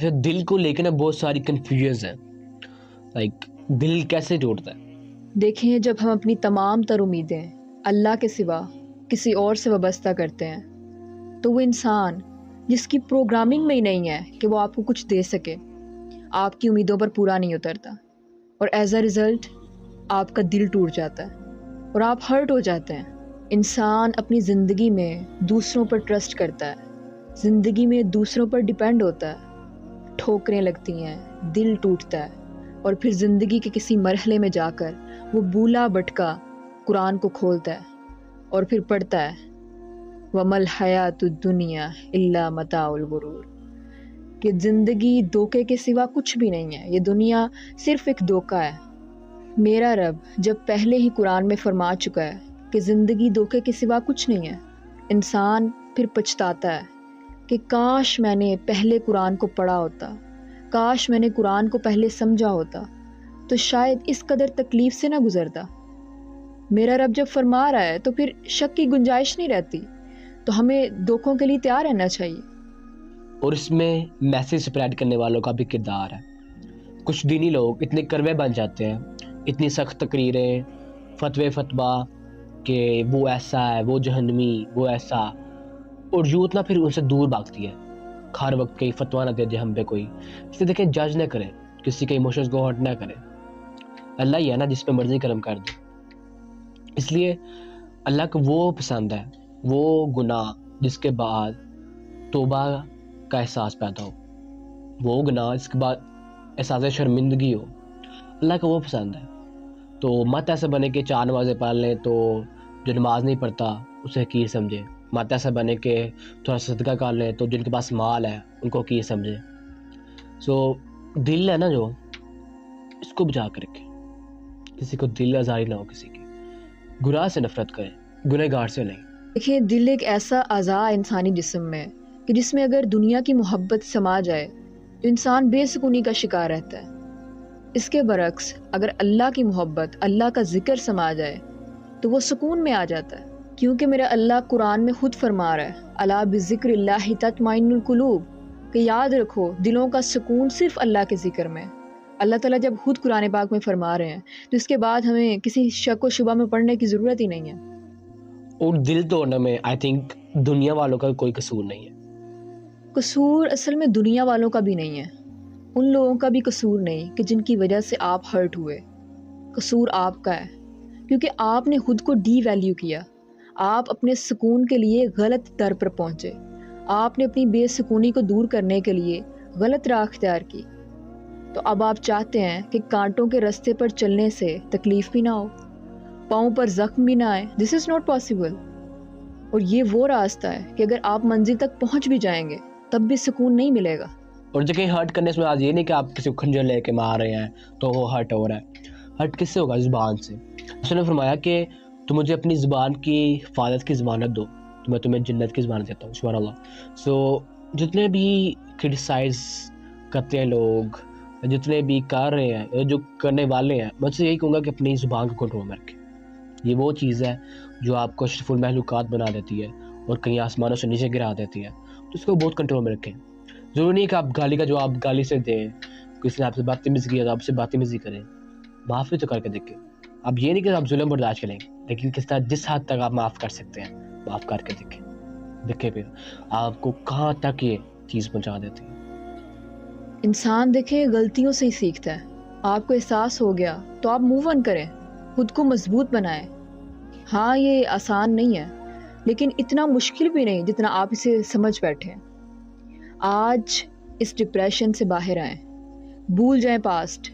ویسے دل کو لے کے نا بہت ساری کنفیوژنز ہیں، لائک دل کیسے ٹوٹتا ہے؟ دیکھیں، جب ہم اپنی تمام تر امیدیں اللہ کے سوا کسی اور سے وابستہ کرتے ہیں تو وہ انسان جس کی پروگرامنگ میں ہی نہیں ہے کہ وہ آپ کو کچھ دے سکے، آپ کی امیدوں پر پورا نہیں اترتا، اور ایز اے ریزلٹ آپ کا دل ٹوٹ جاتا ہے اور آپ ہرٹ ہو جاتے ہیں۔ انسان اپنی زندگی میں دوسروں پر ٹرسٹ کرتا ہے، زندگی میں دوسروں پر ڈیپینڈ ہوتا ہے، ٹھوکریں لگتی ہیں، دل ٹوٹتا ہے، اور پھر زندگی کے کسی مرحلے میں جا کر وہ بولا بٹکا قرآن کو کھولتا ہے اور پھر پڑھتا ہے وَمَا الْحَيَاةُ الدُّنْيَا إِلَّا مَتَاعُ الْغُرُورِ، کہ زندگی دھوکے کے سوا کچھ بھی نہیں ہے، یہ دنیا صرف ایک دھوکا ہے۔ میرا رب جب پہلے ہی قرآن میں فرما چکا ہے کہ زندگی دھوکے کے سوا کچھ نہیں ہے، انسان پھر پچھتاتا ہے کہ کاش میں نے پہلے قرآن کو پڑھا ہوتا، کاش میں نے قرآن کو پہلے سمجھا ہوتا تو شاید اس قدر تکلیف سے نہ گزرتا۔ میرا رب جب فرما رہا ہے تو پھر شک کی گنجائش نہیں رہتی، تو ہمیں دھوکوں کے لیے تیار رہنا چاہیے۔ اور اس میں میسیج اسپریڈ کرنے والوں کا بھی کردار ہے۔ کچھ دینی لوگ اتنے کروے بن جاتے ہیں، اتنی سخت تقریریں، فتویٰ کہ وہ ایسا ہے، وہ جہنمی، وہ ایسا، اور یوتھ نہ پھر ان سے دور بھاگتی ہے، ہر وقت کہیں فتویٰ نہ دے دے ہم پہ کوئی۔ اس لیے دیکھیں، جج نہ کریں، کسی کے ایموشنز کو ہرٹ نہ کریں، اللہ ہی ہے نا جس پہ مرضی کرم کر دے۔ اس لیے اللہ کو وہ پسند ہے، وہ گناہ جس کے بعد توبہ کا احساس پیدا ہو، وہ گناہ اس کے بعد احساس شرمندگی ہو، اللہ کو وہ پسند ہے۔ تو مت ایسا بنے کہ 4 نمازیں پڑھ لیں تو جو نماز نہیں پڑھتا اسے حقیر سمجھے، مت ایسا بنے کہ تھوڑا صدقہ کر لیں تو جن کے پاس مال ہے ان کو حقیر سمجھے۔ سو دل ہے نا جو، اس کو بچا کے رکھیں، کسی کو دل آزاری نہ ہو، کسی کی گناہ سے نفرت کریں، گنہگار سے نہیں۔ دیکھیں، دل ایک ایسا اعضاء انسانی جسم میں کہ جس میں اگر دنیا کی محبت سما جائے تو انسان بے سکونی کا شکار رہتا ہے۔ اس کے برعکس اگر اللہ کی محبت، اللہ کا ذکر سما جائے تو وہ سکون میں آ جاتا ہے، کیونکہ میرا اللہ قرآن میں خود فرما رہا ہے الا بذکر اللہ تطمئن القلوب، کہ یاد رکھو دلوں کا سکون صرف اللہ کے ذکر میں۔ اللہ تعالیٰ جب خود قرآن پاک میں فرما رہے ہیں تو اس کے بعد ہمیں کسی شک و شبہ میں پڑھنے کی ضرورت ہی نہیں ہے۔ اور دل توڑنے میں آئی تھنک دنیا والوں کا کوئی قصور نہیں ہے۔ قصور اصل میں دنیا والوں کا بھی نہیں ہے، ان لوگوں کا بھی قصور نہیں کہ جن کی وجہ سے آپ ہرٹ ہوئے۔ قصور آپ کا ہے، کیونکہ آپ نے خود کو ڈی ویلیو کیا، آپ اپنے سکون کے لیے غلط در پر پہنچے، آپ نے اپنی بے سکونی کو دور کرنے کے لیے غلط راہ اختیار کی۔ تو اب آپ چاہتے ہیں کہ کانٹوں کے رستے پر چلنے سے تکلیف بھی نہ ہو، پاؤں پر زخم بھی نہ آئے۔ دس از ناٹ پاسبل۔ اور یہ وہ راستہ ہے کہ اگر آپ منزل تک پہنچ بھی جائیں گے تب بھی سکون نہیں ملے گا۔ اور جو کہیں ہرٹ کرنے سے آج یہ نہیں کہ آپ کسی کو کھنجر لے کے مار رہے ہیں تو وہ ہرٹ ہو رہا ہے۔ ہرٹ کس سے ہوگا؟ زبان سے۔ اس نے فرمایا کہ تم مجھے اپنی زبان کی حفاظت کی ضمانت دو تو میں تمہیں جنت کی ضمانت دیتا ہوں، سبحان اللہ۔ سو جتنے بھی کرٹیسائز کرتے ہیں لوگ، جتنے بھی کر رہے ہیں، جو کرنے والے ہیں، میں سے یہی کہوں گا کہ اپنی زبان کو کنٹرول میں رکھیں۔ یہ وہ چیز ہے جو آپ کو اشرف المخلوقات بنا دیتی ہے اور کہیں آسمانوں سے نیچے گرا دیتی ہے، تو اس کو بہت کنٹرول میں رکھیں۔ ضروری نہیں کہ آپ گالی کا جواب گالی سے دیں، کسی نے آپ سے بدتمیزی کیا تو آپ سے بدتمیزی کریں، معافی تو کر کے دیکھیں۔ اب یہ نہیں کہ آپ ظلم برداشت کریں، لیکن کس طرح جس حد تک آپ معاف کر سکتے ہیں معاف کر کے دیکھیں پھر آپ کو کہاں تک یہ چیز پہنچا دیتی ہے۔ انسان دیکھیں غلطیوں سے ہی سیکھتا ہے۔ آپ کو احساس ہو گیا تو آپ موو آن کریں، خود کو مضبوط بنائیں۔ ہاں یہ آسان نہیں ہے، لیکن اتنا مشکل بھی نہیں جتنا آپ اسے سمجھ بیٹھے ہیں۔ آج اس ڈپریشن سے باہر آئیں، بھول جائیں پاسٹ،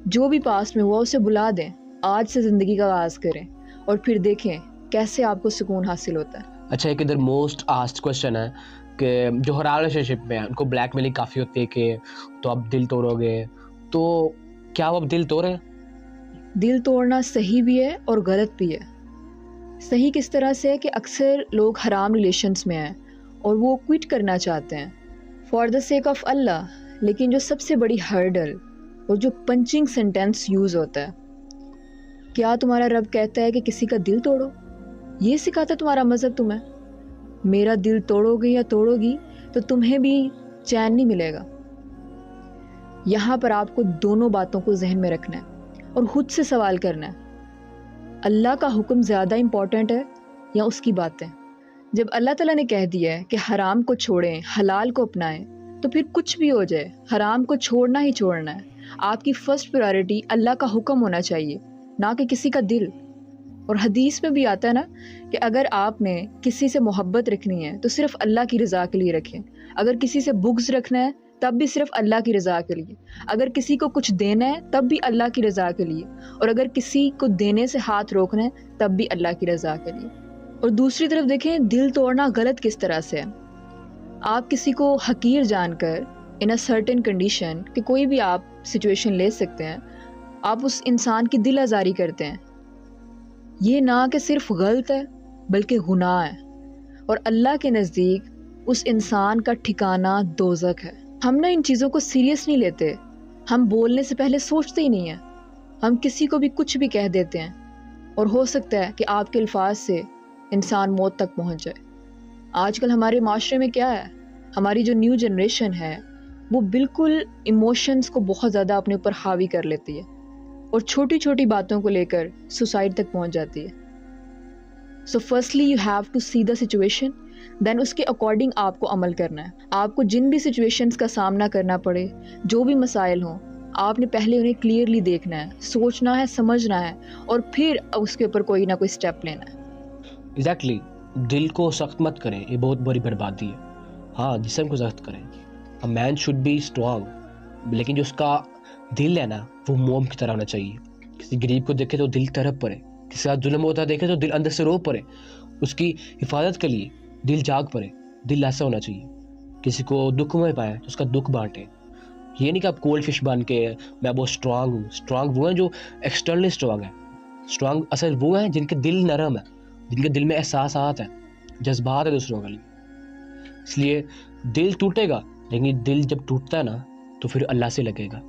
جو بھی پاسٹ میں ہوا اسے بلا دیں، آج سے زندگی کا آغاز کریں اور پھر دیکھیں کیسے آپ کو سکون حاصل ہوتا ہے۔ اچھا، ایک ادھر موسٹ آسکڈ کوشچن ہے کہ جو ہر ریلیشن شپ میں ہیں ان کو بلیک میلنگ کافی ہوتی ہے کہ تو اب دل توڑو گے، تو کیا وہ اب دل توڑیں؟ دل توڑنا صحیح بھی ہے اور غلط بھی ہے۔ صحیح کس طرح سے کہ اکثر لوگ حرام ریلیشنز میں ہیں اور وہ کوئٹ کرنا چاہتے ہیں فار دا سیک آف اللہ، لیکن جو سب سے بڑی ہرڈل اور جو پنچنگ سینٹینس یوز ہوتا ہے، کیا تمہارا رب کہتا ہے کہ کسی کا دل توڑو؟ یہ سکھاتا تمہارا مذہب تمہیں؟ میرا دل توڑو گے یا توڑو گی تو تمہیں بھی چین نہیں ملے گا۔ یہاں پر آپ کو دونوں باتوں کو ذہن میں رکھنا ہے اور خود سے سوال کرنا ہے، اللہ کا حکم زیادہ امپورٹنٹ ہے یا اس کی باتیں؟ جب اللہ تعالیٰ نے کہہ دیا ہے کہ حرام کو چھوڑیں، حلال کو اپنائیں، تو پھر کچھ بھی ہو جائے حرام کو چھوڑنا ہی چھوڑنا ہے۔ آپ کی فرسٹ پرائرٹی اللہ کا حکم ہونا چاہیے، نہ کہ کسی کا دل۔ اور حدیث میں بھی آتا ہے نا کہ اگر آپ نے کسی سے محبت رکھنی ہے تو صرف اللہ کی رضا کے لیے رکھیں، اگر کسی سے بغض رکھنا ہے تب بھی صرف اللہ کی رضا کے لیے، اگر کسی کو کچھ دینا ہے تب بھی اللہ کی رضا کے لیے، اور اگر کسی کو دینے سے ہاتھ روکنا ہے تب بھی اللہ کی رضا کے لیے۔ اور دوسری طرف دیکھیں دل توڑنا غلط کس طرح سے ہے۔ آپ کسی کو حقیر جان کر ان اے سرٹن کنڈیشن کہ کوئی بھی آپ سچویشن لے سکتے ہیں، آپ اس انسان کی دل آزاری کرتے ہیں، یہ نہ کہ صرف غلط ہے بلکہ گناہ ہے، اور اللہ کے نزدیک اس انسان کا ٹھکانہ دوزخ ہے۔ ہم نہ ان چیزوں کو سیریس نہیں لیتے، ہم بولنے سے پہلے سوچتے ہی نہیں ہیں، ہم کسی کو بھی کچھ بھی کہہ دیتے ہیں، اور ہو سکتا ہے کہ آپ کے الفاظ سے انسان موت تک پہنچ جائے۔ آج کل ہمارے معاشرے میں کیا ہے، ہماری جو نیو جنریشن ہے وہ بالکل ایموشنز کو بہت زیادہ اپنے اوپر حاوی کر لیتی ہے، اور چھوٹی چھوٹی باتوں کو لے کر سوسائڈ تک پہنچ جاتی ہے۔ So firstly you have to see the situation, then اس کے اکارڈنگ آپ کو عمل کرنا ہے۔ آپ کو جن بھی سچویشنز کا سامنا کرنا پڑے، جو بھی مسائل ہوں، آپ نے پہلے انہیں کلیئرلی دیکھنا ہے، سوچنا ہے، سمجھنا ہے، اور پھر اس کے اوپر کوئی نہ کوئی سٹیپ لینا ہے۔ ایگزیکٹلی، دل کو سخت مت کریں، یہ بہت بڑی بربادی ہے۔ ہاں، جسم کو سخت کریں، مین شوڈ بی اسٹرانگ، لیکن جو اس کا دل ہے نا وہ موم کی طرح ہونا چاہیے۔ کسی غریب کو دیکھے تو دل تڑپ پڑے، کسی کا ظلم ہوتا دیکھے تو دل اندر سے رو پڑے، اس کی حفاظت کے لیے دل جاگ پڑے۔ دل ایسا ہونا چاہیے، کسی کو دکھ میں پائے تو اس کا دکھ بانٹے۔ یہ نہیں کہ آپ کولڈ فش بن کے میں بہت اسٹرانگ ہوں۔ اسٹرانگ وہ ہیں جو ایکسٹرنلی اسٹرانگ ہیں، اسٹرانگ اصل وہ ہیں جن کے دل نرم ہے، جن کے دل میں احساسات ہیں، جذبات ہیں دوسروں کے لیے۔ اس لیے دل ٹوٹے گا، لیکن دل جب ٹوٹتا ہے نا تو پھر اللہ سے لگے گا۔